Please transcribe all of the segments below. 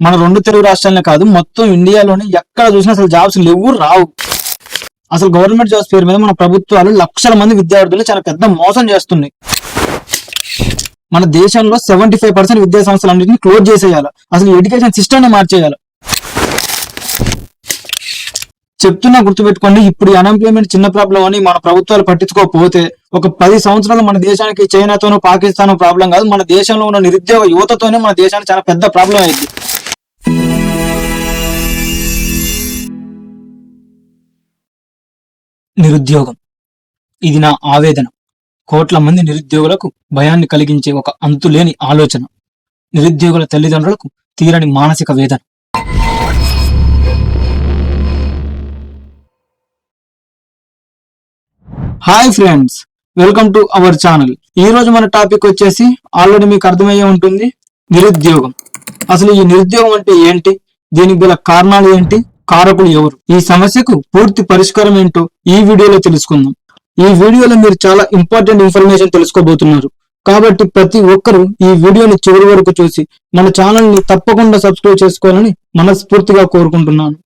మన రెండు తెలుగు రాష్ట్రాలనే కాదు, మొత్తం ఇండియాలోని ఎక్కడ చూసినా అసలు జాబ్స్ లేవు, రావు. అసలు గవర్నమెంట్ జాబ్స్ పేరు మీద మన ప్రభుత్వాలు లక్షల మంది విద్యార్థులు చాలా పెద్ద మోసం చేస్తున్నాయి. మన దేశంలో 75% విద్యా సంస్థలన్నింటినీ క్లోజ్ చేసేయాలి. అసలు ఎడ్యుకేషన్ సిస్టమ్ మార్చేయాలి. చెప్తున్నా గుర్తుపెట్టుకోండి, ఇప్పుడు అన్ఎంప్లాయ్మెంట్ చిన్న ప్రాబ్లం అని మన ప్రభుత్వాలు పట్టించుకోకపోతే ఒక 10 సంవత్సరాలు మన దేశానికి చైనాతోనూ పాకిస్తాన్ ప్రాబ్లం కాదు, మన దేశంలో ఉన్న నిరుద్యోగ యువతతోనే మన దేశానికి చాలా పెద్ద ప్రాబ్లం అయింది. నిరుద్యోగం, ఇది నా ఆవేదన. కోట్ల మంది నిరుద్యోగులకు భయాన్ని కలిగించే ఒక అంతులేని ఆలోచన. నిరుద్యోగుల తల్లిదండ్రులకు తీరని మానసిక వేదన. Hi friends, welcome to our channel. ఈ రోజు మన టాపిక్ వచ్చేసి ఆల్రెడీ మీకు అర్థమయ్యే ఉంటుంది, నిరుద్యోగం. అసలు ఈ నిరుద్యోగం అంటే ఏంటి, దీనికి గల కారణాలు ఏంటి, కారకులు ఎవరు, ఈ సమస్యకు పూర్తి పరిష్కారం ఏంటో ఈ వీడియోలో తెలుసుకుందాం. ఈ వీడియోలో మీరు చాలా ఇంపార్టెంట్ ఇన్ఫర్మేషన్ తెలుసుకోబోతున్నారు. కాబట్టి ప్రతి ఒక్కరూ ఈ వీడియోని చివరి వరకు చూసి మన ఛానల్ ని తప్పకుండా సబ్స్క్రైబ్ చేసుకోవాలని మనస్ఫూర్తిగా కోరుకుంటున్నాను.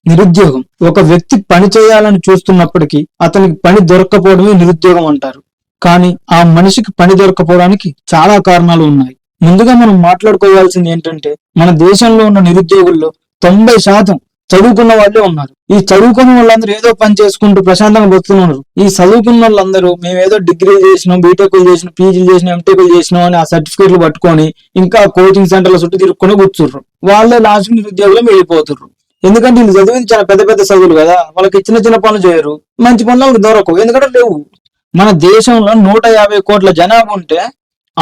నిరుద్యోగం, ఒక వ్యక్తి పని చేయాలని చూస్తున్నప్పటికీ అతనికి పని దొరక్కపోవడమే నిరుద్యోగం అంటారు. కానీ ఆ మనిషికి పని దొరక్కపోవడానికి చాలా కారణాలు ఉన్నాయి. ముందుగా మనం మాట్లాడుకోవాల్సింది ఏంటంటే, మన దేశంలో ఉన్న నిరుద్యోగుల్లో 90% చదువుకున్న వాళ్ళే ఉన్నారు. ఈ చదువుకున్న వాళ్ళందరూ ఏదో పని చేసుకుంటూ ప్రశాంతంగా బతుకుతున్నారు. ఈ చదువుకున్న వాళ్ళందరూ మేమేదో డిగ్రీలు చేసినాం, బీటెక్లు చేసినాం, పీజీలు చేసినాం, ఎంటెక్లు చేసినాం అని ఆ సర్టిఫికేట్లు పట్టుకొని ఇంకా కోచింగ్ సెంటర్ల చుట్టూ తిరుక్కొని కూర్చుర్రు. వాళ్ళే లాస్ట్ నిరుద్యోగులు వెళ్ళిపోతుర్రు. ఎందుకంటే వీళ్ళు చదివింది చాలా పెద్ద పెద్ద చదువులు కదా, వాళ్ళకి చిన్న చిన్న పనులు చేయరు, మంచి పనులు వాళ్ళకి దొరకవు, ఎందుకంటే లేవు. మన దేశంలో 150 కోట్ల జనాభా ఉంటే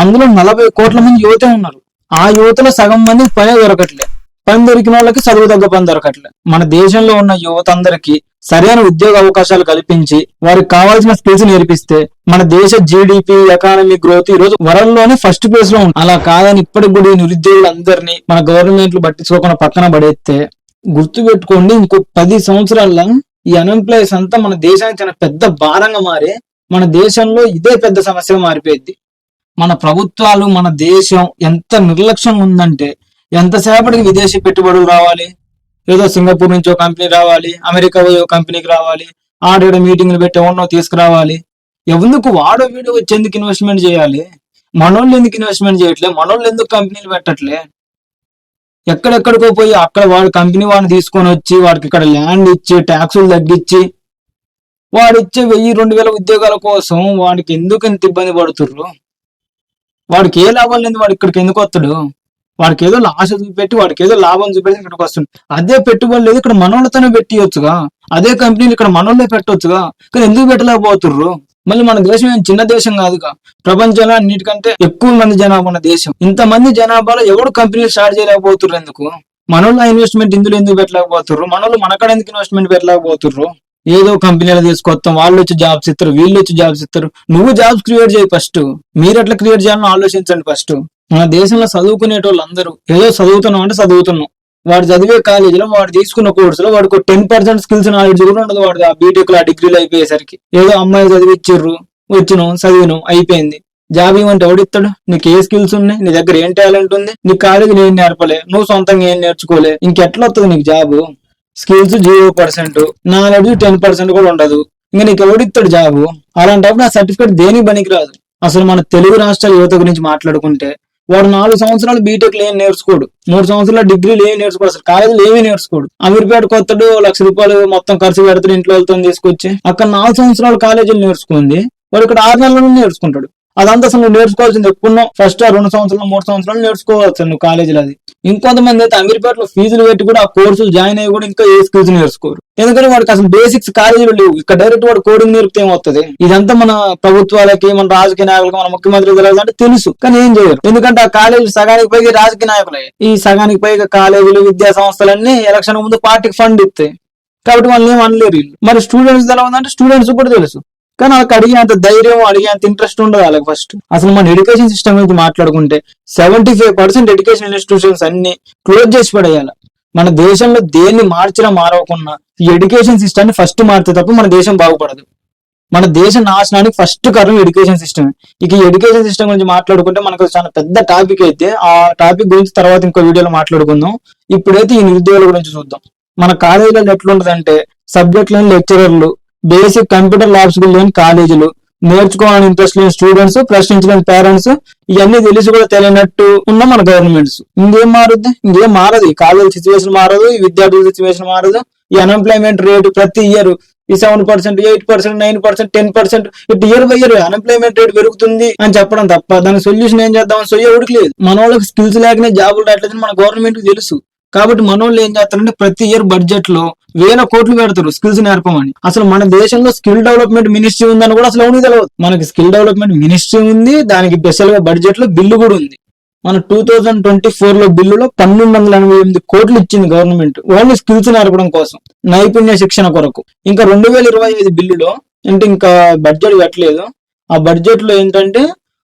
అందులో 40 కోట్ల మంది యువతే ఉన్నారు. ఆ యువతలో సగం మంది పని దొరకట్లే, పని దొరికిన వాళ్ళకి చదువు తగ్గ పని దొరకట్లే. మన దేశంలో ఉన్న యువత అందరికీ సరైన ఉద్యోగ అవకాశాలు కల్పించి వారికి కావాల్సిన స్కిల్స్ నేర్పిస్తే మన దేశ జీడిపి, ఎకానమీ గ్రోత్ ఈ రోజు వరల్డ్ లోనే ఫస్ట్ ప్లేస్ లో ఉంది. అలా కాదని ఇప్పటికి కూడా ఈ నిరుద్యోగులందరినీ మన గవర్నమెంట్లు పట్టించుకోకుండా పక్కన పడేస్తే గుర్తు పెట్టుకోండి, ఇంకో 10 సంవత్సరాల్లో ఈ అన్ఎంప్లాయీస్ అంతా మన దేశానికి చాలా పెద్ద భారంగా మారి మన దేశంలో ఇదే పెద్ద సమస్యగా మారిపోయింది. మన ప్రభుత్వాలు, మన దేశం ఎంత నిర్లక్ష్యంగా ఉందంటే, ఎంతసేపటికి విదేశీ పెట్టుబడులు రావాలి, ఏదో సింగపూర్ నుంచి ఒక కంపెనీ రావాలి, అమెరికా పోయి ఒక కంపెనీకి రావాలి, ఆడ మీటింగ్లు పెట్టి ఎవరినో తీసుకురావాలి. ఎందుకు వాడో వీడియో వచ్చి ఎందుకు ఇన్వెస్ట్మెంట్ చేయాలి? మనోళ్ళు ఎందుకు ఇన్వెస్ట్మెంట్ చేయట్లే? మనోళ్ళు ఎందుకు కంపెనీలు పెట్టట్లే? ఎక్కడెక్కడికో పోయి అక్కడ వాడి కంపెనీ వాడిని తీసుకొని వచ్చి వాడికి ఇక్కడ ల్యాండ్ ఇచ్చి ట్యాక్సులు తగ్గించి వాడిచ్చే 1000-2000 ఉద్యోగాల కోసం వాడికి ఎందుకు ఇంత ఇబ్బంది పడుతుర్రు? వాడికి ఏ లాభం లేదు, వాడు ఇక్కడికి ఎందుకు వస్తాడు? వాడికి ఏదో ఆశ చూపెట్టి, వాడికి ఏదో లాభం చూపెట్టి ఇక్కడికి వస్తుంది. అదే పెట్టుబడి లేదు, ఇక్కడ మనోళ్ళతోనే పెట్టియొచ్చుగా, అదే కంపెనీలు ఇక్కడ మనోళ్ళే పెట్టొచ్చుగా, కానీ ఎందుకు పెట్టలేకపోతుర్రు? మళ్ళీ మన దేశం ఏం చిన్న దేశం కాదుగా, ప్రపంచంలో అన్నిటికంటే ఎక్కువ మంది జనాభా ఉన్న దేశం. ఇంతమంది జనాభాలో ఎవడు కంపెనీలు స్టార్ట్ చేయలేకపోతుర్రు? ఎందుకు? మనోళ్ళు ఇన్వెస్ట్మెంట్ ఇందులో ఎందుకు పెట్టలేకపోతుర్రు? మనోళ్ళు మనకాడ ఎందుకు ఇన్వెస్ట్మెంట్ పెట్టలేకపోతుర్రు? ఏదో కంపెనీలు తీసుకొస్తాం, వాళ్ళు వచ్చి జాబ్స్ ఇస్తారు, వీళ్ళు వచ్చి జాబ్స్ ఇస్తారు. నువ్వు జాబ్స్ క్రియేట్ చేయి ఫస్ట్. మీరు ఎట్లా క్రియేట్ చేయాలని ఆలోచించండి ఫస్ట్. మన దేశంలో చదువుకునేటోళ్ళు అందరూ ఏదో చదువుతున్నాం అంటే చదువుతున్నాం, వాడు చదివే కాలేజీలో వాడు తీసుకున్న కోర్సులో వాడికి 10% స్కిల్స్ నాలెడ్జ్ కూడా ఉండదు. వాడు ఆ బీటెక్ లో ఆ డిగ్రీలు అయిపోయేసరికి ఏదో అమ్మాయి చదివిచ్చిర్రు, వచ్చినాం, చదివినాం, అయిపోయింది. జాబ్ ఏమంటే ఎవడిస్తాడు? నీకు ఏ స్కిల్స్ ఉన్నాయి, నీ దగ్గర ఏం టాలెంట్ ఉంది, నీ కాలేజీలో ఏం నేర్పలే, నువ్వు సొంతంగా ఏం నేర్చుకోలే, ఇంకెట్లా వస్తుంది నీకు జాబు? స్కిల్స్ 0%, నాలెడ్జ్ 10% కూడా ఉండదు, ఇంకా నీకు ఎవడిస్తాడు జాబు? అలాంటప్పుడు ఆ సర్టిఫికేట్ దేనికి పనికిరాదు. అసలు మన తెలుగు రాష్ట్రాల యువత గురించి మాట్లాడుకుంటే, వాడు 4 సంవత్సరాలు బీటెక్లు ఏం నేర్చుకోడు, 3 సంవత్సరాలు డిగ్రీలు ఏం నేర్చుకోడు, అసలు కాలేజీలు ఏమీ నేర్చుకోడు. అమీర్పేటకు వస్తాడు, ₹1,00,000 మొత్తం ఖర్చు పెడతాడు ఇంట్లో వాళ్ళతో తీసుకొచ్చి. అక్కడ 4 సంవత్సరాలు కాలేజీలు నేర్చుకుంది, వాడు ఇక్కడ 6 నెలల్లో నేర్చుకుంటాడు. అదంతా అసలు నువ్వు నేర్చుకోవాల్సింది ఎప్పుడున్నో ఫస్ట్ 2 సంవత్సరాలు 3 సంవత్సరాలు నేర్చుకోవచ్చు నువ్వు కాలేజీలో. అది ఇంకొంతమంది అయితే అమీర్పేటలో ఫీజులు పెట్టి కూడా ఆ కోర్సులు జాయిన్ అయ్యి కూడా ఇంకా ఏ స్కిల్స్ నేర్చుకోరు, ఎందుకంటే వాడికి అసలు బేసిక్స్ కాలేజీలో లేవు. ఇక్కడ డైరెక్ట్ వాడు కోడింగ్ నేర్పితే ఏమవుతుంది? ఇదంతా మన ప్రభుత్వాలకి, మన రాజకీయ నాయకులకి, మన ముఖ్యమంత్రి తెలియదు అంటే తెలుసు, కానీ ఏం చేయరు. ఎందుకంటే ఆ కాలేజీలు సగానికి పైగా రాజకీయ నాయకులే. ఈ సగానికి పైగా కాలేజీలు, విద్యా సంస్థలన్నీ ఎలక్షన్ ముందు పార్టీకి ఫండ్ ఇస్తాయి కాబట్టి వాళ్ళు ఏం అనలేరు. మరి స్టూడెంట్స్ ఎలా ఉందంటే స్టూడెంట్స్ కూడా తెలుసు, కానీ వాళ్ళకి అడిగేంత ధైర్యం, అడిగేంత ఇంట్రెస్ట్ ఉండదు వాళ్ళకి. ఫస్ట్ అసలు మన ఎడ్యుకేషన్ సిస్టమ్ గురించి మాట్లాడుకుంటే 75% ఎడ్యుకేషన్ ఇన్స్టిట్యూషన్స్ అన్ని క్లోజ్ చేసి పడేయాలి. మన దేశంలో దేన్ని మార్చినా మారవకున్నా ఈ ఎడ్యుకేషన్ సిస్టమ్ ని ఫస్ట్ మారితే తప్ప మన దేశం బాగుపడదు. మన దేశ నాశనానికి ఫస్ట్ కారణం ఎడ్యుకేషన్ సిస్టమ్. ఇక ఈ ఎడ్యుకేషన్ సిస్టమ్ గురించి మాట్లాడుకుంటే మనకు చాలా పెద్ద టాపిక్ అయితే, ఆ టాపిక్ గురించి తర్వాత ఇంకో వీడియోలో మాట్లాడుకుందాం. ఇప్పుడైతే ఈ నిరుద్యోగుల గురించి చూద్దాం. మన కాలేజీలలో ఎట్లుంటదంటే సబ్జెక్ట్ లేని లెక్చరర్లు, బేసిక్ కంప్యూటర్ ల్యాబ్స్ లేని కాలేజీలు, నేర్చుకోవాలని ఇంట్రెస్ట్ లేని స్టూడెంట్స్, ప్రశ్నించలేని పేరెంట్స్, ఇవన్నీ తెలిసి కూడా తెలియనట్టు ఉన్న మన గవర్నమెంట్స్. ఇంకేం మారుద్ది? ఇంకేం మారదు. ఈ కాలేజ్ సిచ్యువేషన్ మారదు, ఈ విద్యార్థుల సిచ్యువేషన్ మారదు. ఈ అన్ఎంప్లాయ్మెంట్ రేటు ప్రతి ఇయర్ ఈ 7%, 8%, 9%, 10% ఇటు year by year unemployment rate పెరుగుతుంది అని చెప్పడం తప్ప దానికి సొల్యూషన్ ఏం చేద్దామని సొయ్యడికి లేదు. మన వాళ్ళకి స్కిల్స్ లేకనే జాబులు రావట్లేదని మన గవర్నమెంట్ తెలుసు. కాబట్టి మన వాళ్ళు ఏం చేస్తారంటే ప్రతి ఇయర్ బడ్జెట్ లో 1000 కోట్లు పెడతారు స్కిల్స్ నేర్పమని. అసలు మన దేశంలో స్కిల్ డెవలప్మెంట్ మినిస్ట్రీ ఉందని కూడా అసలు ఎవరికి తెలియదు. మనకి స్కిల్ డెవలప్మెంట్ మినిస్ట్రీ ఉంది, దానికి స్పెషల్ గా బడ్జెట్ లో బిల్లు కూడా ఉంది. మన 2024 లో బిల్లులో 1288 కోట్లు ఇచ్చింది గవర్నమెంట్ ఓన్లీ స్కిల్స్ నేర్పడం కోసం, నైపుణ్య శిక్షణ కొరకు. ఇంకా 2025 బిల్లులో అంటే ఇంకా బడ్జెట్ పెట్టలేదు. ఆ బడ్జెట్ లో ఏంటంటే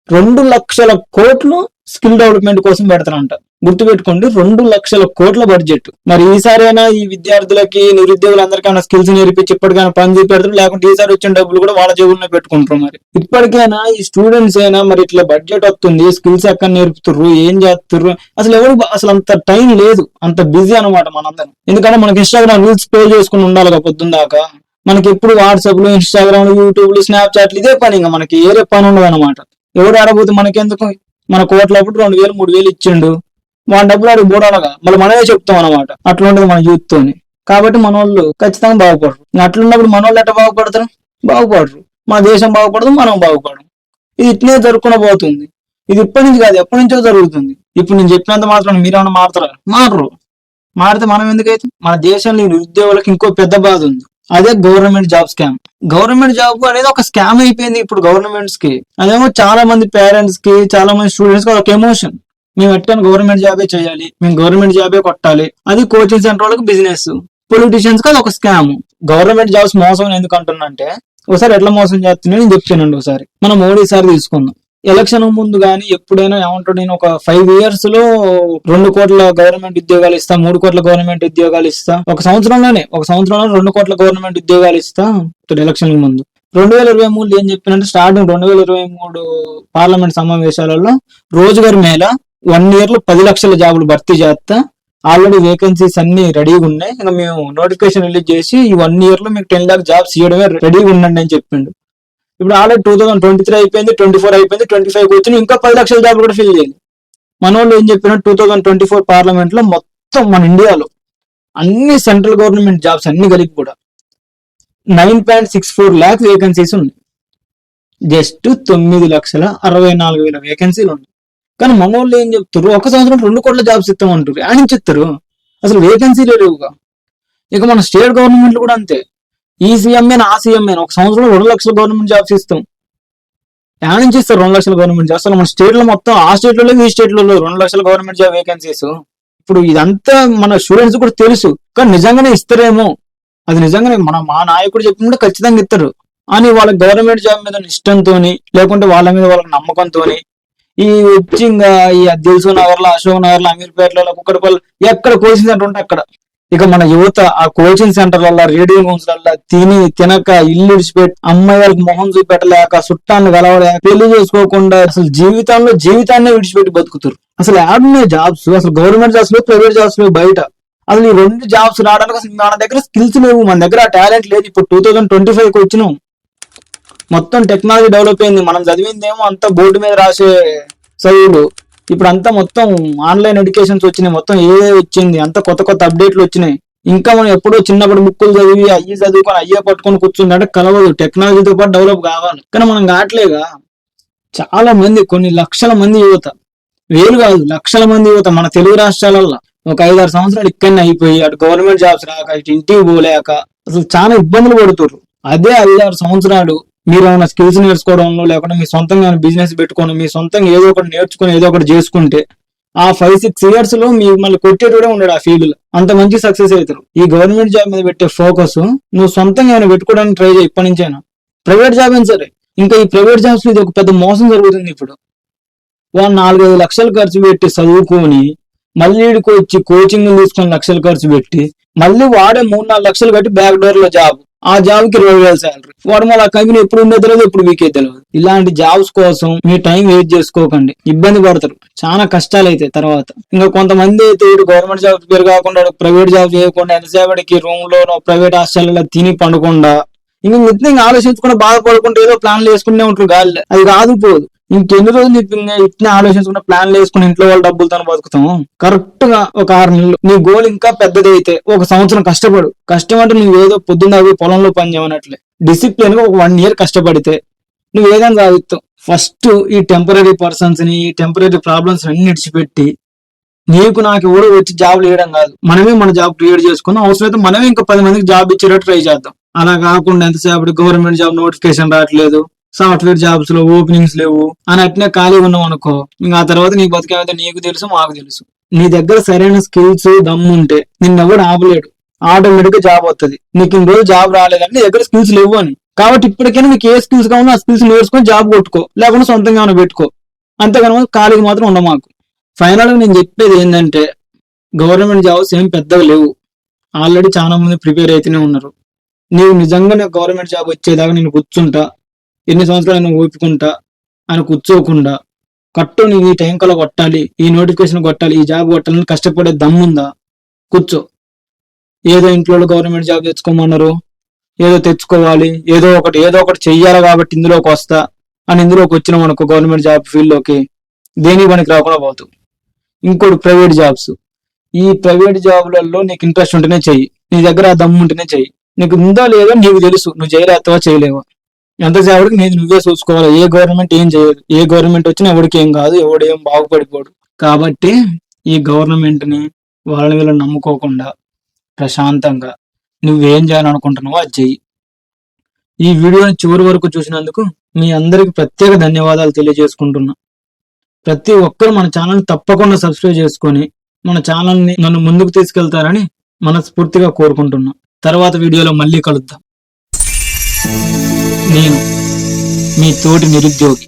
2 లక్షల కోట్లు స్కిల్ డెవలప్మెంట్ కోసం పెడతారంట. గుర్తుపెట్టుకోండి, 2 లక్షల కోట్ల బడ్జెట్. మరి ఈసారైనా ఈ విద్యార్థులకి నిరుద్యోగులందరికైనా స్కిల్స్ నేర్పించి ఇప్పటికైనా పని చూపెడతారు, లేకుంటే ఈసారి వచ్చిన డబ్బులు కూడా వాళ్ళ జేబుల్లో పెట్టుకుంటారు. మరి ఇప్పటికైనా ఈ స్టూడెంట్స్ అయినా మరి ఇట్లా బడ్జెట్ వస్తుంది, స్కిల్స్ ఎక్కడ నేర్పుతారు, ఏం చేస్తారు, అసలు ఎవరు అసలు అంత టైం లేదు, అంత బిజీ అనమాట మనందరం. ఎందుకంటే మనకి ఇన్స్టాగ్రామ్ రీల్స్ పే చేసుకుని ఉండాలి పొద్దున్న దాకా. మనకి ఎప్పుడు వాట్సాప్ లో, ఇన్స్టాగ్రామ్, యూట్యూబ్, స్నాప్చాట్లు ఇదే పని. ఇంకా మనకి ఏరే పని ఉండదు అనమాట. ఎవరు ఆడబోతే మనకెందుకు? మన కోట్లప్పుడు 2000, 3000 ఇచ్చిండు, మన డబ్బులు ఆడికి బోడాలగా మళ్ళీ మనమే చెప్తాం అనమాట. అట్లా ఉండదు మన యూత్ తోని. కాబట్టి మన వాళ్ళు ఖచ్చితంగా బాగుపడరు. అట్లున్నప్పుడు మన వాళ్ళు ఎట్లా బాగుపడతారు? బాగుపడరు. మన దేశం బాగుపడదు, మనం బాగుపడము. ఇది ఇట్లే జరుపుకుని పోతుంది. ఇది ఇప్పటి నుంచి కాదు, ఎప్పటి నుంచో జరుగుతుంది. ఇప్పుడు నేను చెప్పినంత మాత్రం మీరేమన్నా మారుతారా? మారరు. మారితే మనం ఎందుకైతే? మన దేశంలో నిరుద్యోగులకు ఇంకో పెద్ద బాధ ఉంది, అదే government job scam. Government job అనేది ఒక స్కామ్ అయిపోయింది ఇప్పుడు గవర్నమెంట్స్ కి. అదేమో చాలా మంది పేరెంట్స్ కి, చాలా మంది స్టూడెంట్స్ కి ఒక ఎమోషన్. మేము ఎట్టాను గవర్నమెంట్ జాబే చేయాలి, మేము గవర్నమెంట్ జాబే కొట్టాలి. అది కోచింగ్ సెంటర్ వాళ్ళకి బిజినెస్, పొలిటీషియన్స్ కి అది ఒక స్కామ్. గవర్నమెంట్ జాబ్స్ మోసం ఎందుకు అంటున్నంటే, ఒకసారి ఎట్లా మోసం చేస్తున్నాయి నేను చెప్తానండి. ఒకసారి మనం మోడీ సార్ తీసుకుందాం. ఎలక్షన్ ముందు కానీ ఎప్పుడైనా ఏమంటాడు, నేను ఒక 5 years లో 2 కోట్ల గవర్నమెంట్ ఉద్యోగాలు ఇస్తా, 3 కోట్ల గవర్నమెంట్ ఉద్యోగాలు ఇస్తా, ఒక సంవత్సరంలో 2 కోట్ల గవర్నమెంట్ ఉద్యోగాలు ఇస్తా ఎలక్షన్ ముందు. 2023 ఏం చెప్పినంటే, స్టార్టింగ్ 2023 పార్లమెంట్ సమావేశాలలో రోజుగారి మేళ 1 year లో 10 లక్షల జాబులు భర్తీ చేస్తా, ఆల్రెడీ వేకెన్సీస్ అన్ని రెడీగా ఉన్నాయి, ఇంకా మేము నోటిఫికేషన్ రిలీజ్ చేసి ఈ 1 year లో మీకు 10 lakh జాబ్స్ ఇవ్వడమే రెడీగా ఉండండి అని చెప్పిండు. ఇప్పుడు ఆల్రెడీ 2023 అయిపోయింది, 24 అయిపోయింది, 25 వచ్చింది, ఇంకా 10 లక్షల జాబులు కూడా ఫిల్ చేయాలి. మన వాళ్ళు ఏం చెప్పినట్టు 2024 పార్లమెంట్ లో మొత్తం మన ఇండియాలో అన్ని సెంట్రల్ గవర్నమెంట్ జాబ్స్ అన్ని కలిపి కూడా 9.64 lakh వేకెన్సీస్ ఉన్నాయి. జస్ట్ 9,64,000 వేకెన్సీలు ఉన్నాయి. కానీ మన వాళ్ళు ఏం చెప్తారు, ఒక సంవత్సరం 2 కోట్ల జాబ్స్ ఇస్తామంటారు. ఆయన చెప్తారు అసలు వేకెన్సీలే లేవుగా. ఇక మన స్టేట్ గవర్నమెంట్లు కూడా అంతే. ఈ సీఎంఏనా ఆ సీఎంఏనా ఒక సంవత్సరంలో 2 లక్షల గవర్నమెంట్ జాబ్స్ ఇస్తాం. యాడ్ నుంచి ఇస్తారు 2 లక్షల గవర్నమెంట్ జాబ్స్. అసలు మన స్టేట్ లో మొత్తం ఆ స్టేట్ లో ఈ స్టేట్ లో 2 లక్షల గవర్నమెంట్ జాబ్ వేకెన్సీస్. ఇప్పుడు ఇదంతా మన స్టూడెంట్స్ కూడా తెలుసు, కానీ నిజంగానే ఇస్తారేమో, అది నిజంగానే మా నాయకుడు చెప్పినట్టు ఖచ్చితంగా ఇస్తారు అని వాళ్ళ గవర్నమెంట్ జాబ్ మీద ఇష్టంతో, లేకుంటే వాళ్ళ మీద వాళ్ళకి నమ్మకంతో ఈ వచ్చి ఇంకా ఈ దిల్సు నగర్ లో, అశోక్ నగర్ లో, అమీర్పేటలో, కుక్కడపల్లి ఎక్కడ కోచింగ్ సెంటర్ ఉంటే అక్కడ. ఇక మన యువత ఆ కోచింగ్ సెంటర్లలో, రీడింగ్ రూమ్స్ లలో తినక, ఇల్లు విడిచిపెట్టి, అమ్మాయిలకు మొహం చూపెట్టలేక, చుట్టాన్ని కలవలేక, పెళ్లి చేసుకోకుండా అసలు జీవితాన్ని విడిచిపెట్టి బతుకుతారు. అసలు యాడున్నాయి జాబ్స్? అసలు గవర్నమెంట్ జాబ్స్ లో, ప్రైవేట్ జాబ్స్ లో బయట. అసలు ఈ 2 జాబ్స్ రావడానికి అసలు మన దగ్గర స్కిల్స్ లేవు, మన దగ్గర టాలెంట్ లేదు. ఇప్పుడు 2025 వచ్చినాం, మొత్తం టెక్నాలజీ డెవలప్ అయింది. మనం చదివిందేమో అంతా బోర్డు మీద రాసే చదువులు. ఇప్పుడు అంతా మొత్తం ఆన్లైన్ ఎడ్యుకేషన్స్ వచ్చినాయి, మొత్తం ఏదే వచ్చింది, అంత కొత్త కొత్త అప్డేట్లు వచ్చినాయి. ఇంకా మనం ఎప్పుడో చిన్నప్పుడు బుక్కులు చదివి చదువుకొని అయ్యే పట్టుకొని కూర్చుంటే కలవదు. టెక్నాలజీతో పాటు డెవలప్ కావాలి, కానీ మనం కావట్లేగా. చాలా మంది, కొన్ని లక్షల మంది యువత, వేలు కాదు లక్షల మంది యువత మన తెలుగు రాష్ట్రాలలో ఒక 5-6 సంవత్సరాలు ఇక్కడనే అయిపోయి అటు గవర్నమెంట్ జాబ్స్ రాక, ఇటు ఇంటికి పోలేక అసలు చాలా ఇబ్బందులు పడుతున్నారు. అదే 5-6 సంవత్సరాలు మీరు ఏమైనా స్కిల్స్ నేర్చుకోవడంలో, లేకుంటే మీ సొంతంగా బిజినెస్ పెట్టుకోవడం, మీ సొంతంగా ఏదో ఒకటి నేర్చుకుని ఏదో ఒకటి చేసుకుంటే ఆ 5-6 years లో మీ మళ్ళీ కొట్టేటోడే ఉన్నాడు ఆ ఫీల్డ్ లో. అంత మంచి సక్సెస్ అవుతారు. ఈ గవర్నమెంట్ జాబ్ మీద పెట్టే ఫోకస్ నువ్వు సొంతంగా ఏమైనా పెట్టుకోవడానికి ట్రై చేయి ఇప్పటి నుంచైనా. ప్రైవేట్ జాబ్ అయినా సరే. ఇంకా ఈ ప్రైవేట్ జాబ్స్ ఇది ఒక పెద్ద మోసం జరుగుతుంది. ఇప్పుడు వాళ్ళు 4-5 లక్షలు ఖర్చు పెట్టి చదువుకొని మళ్ళీ వచ్చి కోచింగ్ తీసుకొని లక్షలు ఖర్చు పెట్టి మళ్ళీ వాడే 3-4 లక్షలు కట్టి బ్యాక్ డోర్ లో జాబ్. ఆ జాబ్ కి 20,000 శాలరీ. వాడు మళ్ళీ ఆ కంపెనీ ఎప్పుడు ఉండేది తెలియదు, ఎప్పుడు వీకే తెలియదు. ఇలాంటి జాబ్స్ కోసం మీ టైం వేస్ట్ చేసుకోకండి, ఇబ్బంది పడతారు, చాలా కష్టాలు అయితే తర్వాత. ఇంకా కొంతమంది అయితే ఇటు గవర్నమెంట్ జాబ్ పేరు కాకుండా ప్రైవేట్ జాబ్ చేయకుండా ఎంతసేపటికి రూమ్ లో ప్రైవేట్ హాస్టల్లో తిని పండకుండా ఇంకా మిత్తంగా ఆలోచించకుండా బాధపడకుండా ఏదో ప్లాన్లు వేసుకుంటే ఉంటారు గాలి. అది కాదు పోదు. ఇంకెన్ని రోజులు ఇట్లా ఆలోచించుకున్న ప్లాన్లు వేసుకుని ఇంట్లో వాళ్ళ డబ్బులతో బతుకుతాం. కరెక్ట్ గా ఒక 6 నెలలు నీ గోల్ ఇంకా పెద్దది అయితే 1 సంవత్సరం కష్టపడు. కష్టం అంటే నువ్వేదో పొద్దున్న పొలంలో పని చేయనట్లే డిసిప్లిన్ గా ఒక 1 ఇయర్ కష్టపడితే నువ్వు ఏదైనా సాధిస్తావు. ఫస్ట్ ఈ టెంపరీ పర్సన్స్ ని, ఈ టెంపరీ ప్రాబ్లమ్స్ అన్ని విడిచిపెట్టి నీకు నాకు ఎవరు వచ్చి జాబ్లు వేయడం కాదు, మనమే మన జాబ్ క్రియేట్ చేసుకుందాం. అవసరమైతే మనమే ఇంకా 10 మందికి జాబ్ ఇచ్చేటట్టు ట్రై చేద్దాం. అలా కాకుండా ఎంతసేపు గవర్నమెంట్ జాబ్ నోటిఫికేషన్ రావట్లేదు, సాఫ్ట్వేర్ జాబ్స్ లో ఓపెనింగ్స్ లేవు అని అట్నే ఖాళీ ఉన్నాం అనుకో, ఇంకా ఆ తర్వాత నీకు బతికేమైతే నీకు తెలుసు, మాకు తెలుసు. నీ దగ్గర సరైన స్కిల్స్ దమ్ము ఉంటే నిన్నెవడు ఆపలేడు, ఆటోమేటిక్ గా జాబ్ వస్తుంది. నీకు ఇన్ని రోజు జాబ్ రాలేదంటే నీ దగ్గర స్కిల్స్ లేవు అని. కాబట్టి ఇప్పటికైనా నీకు ఏ స్కిల్స్ కావాలో ఆ స్కిల్స్ నేర్చుకొని జాబ్ కొట్టుకో, లేకుండా సొంతంగా ఏమైనా పెట్టుకో. అంతేగానో ఖాళీకి మాత్రం ఉండమాకు. ఫైనల్ గా నేను చెప్పేది ఏంటంటే గవర్నమెంట్ జాబ్స్ ఏం పెద్దగా లేవు, ఆల్రెడీ చాలా మంది ప్రిపేర్ అయితేనే ఉన్నారు. నీవు నిజంగా నాకు గవర్నమెంట్ జాబ్ వచ్చేదాకా నేను కూర్చుంటా, ఎన్ని సంవత్సరాలు నేను ఊపుకుంటా అని కూర్చోకుండా కట్టు నీ ఈ టైం కల్లా కొట్టాలి, ఈ నోటిఫికేషన్ కొట్టాలి, ఈ జాబ్ కొట్టాలని కష్టపడే దమ్ముందా కూర్చో. ఏదో ఇంట్లో గవర్నమెంట్ జాబ్ తెచ్చుకోమన్నారు, ఏదో తెచ్చుకోవాలి, ఏదో ఒకటి చెయ్యాలి కాబట్టి ఇందులోకి వస్తా అని ఇందులోకి వచ్చినాం అనుకో గవర్నమెంట్ జాబ్ ఫీల్డ్ లోకి, దేనికి పనికి రాకుండా పోతావు. ఇంకోటి ప్రైవేట్ జాబ్స్. ఈ ప్రైవేట్ జాబ్లలో నీకు ఇంట్రెస్ట్ ఉంటేనే చెయ్యి, నీ దగ్గర ఆ దమ్ము ఉంటేనే చెయ్యి. నీకు ఉందో లేదో నీకు తెలుసు, నువ్వు చేయలేవా చేయలేవా. ఎంతసేపటికి నేను నువ్వే చూసుకోవాలి. ఏ గవర్నమెంట్ ఏం చేయదు, ఏ గవర్నమెంట్ వచ్చినా ఎవరికి ఏం కాదు, ఎవడేం బాగుపడిపోడు. కాబట్టి ఈ గవర్నమెంట్ ని వాళ్ళని వీళ్ళని నమ్ముకోకుండా ప్రశాంతంగా నువ్వేం చేయాలనుకుంటున్నావో అది చెయ్యి. ఈ వీడియోని చివరి వరకు చూసినందుకు మీ అందరికి ప్రత్యేక ధన్యవాదాలు తెలియజేసుకుంటున్నా. ప్రతి ఒక్కరు మన ఛానల్ తప్పకుండా సబ్స్క్రైబ్ చేసుకొని మన ఛానల్ని నన్ను ముందుకు తీసుకెళ్తారని మనస్ఫూర్తిగా కోరుకుంటున్నా. తర్వాత వీడియోలో మళ్ళీ కలుద్దాం. నేను మీ తోటి నిరుద్యోగి.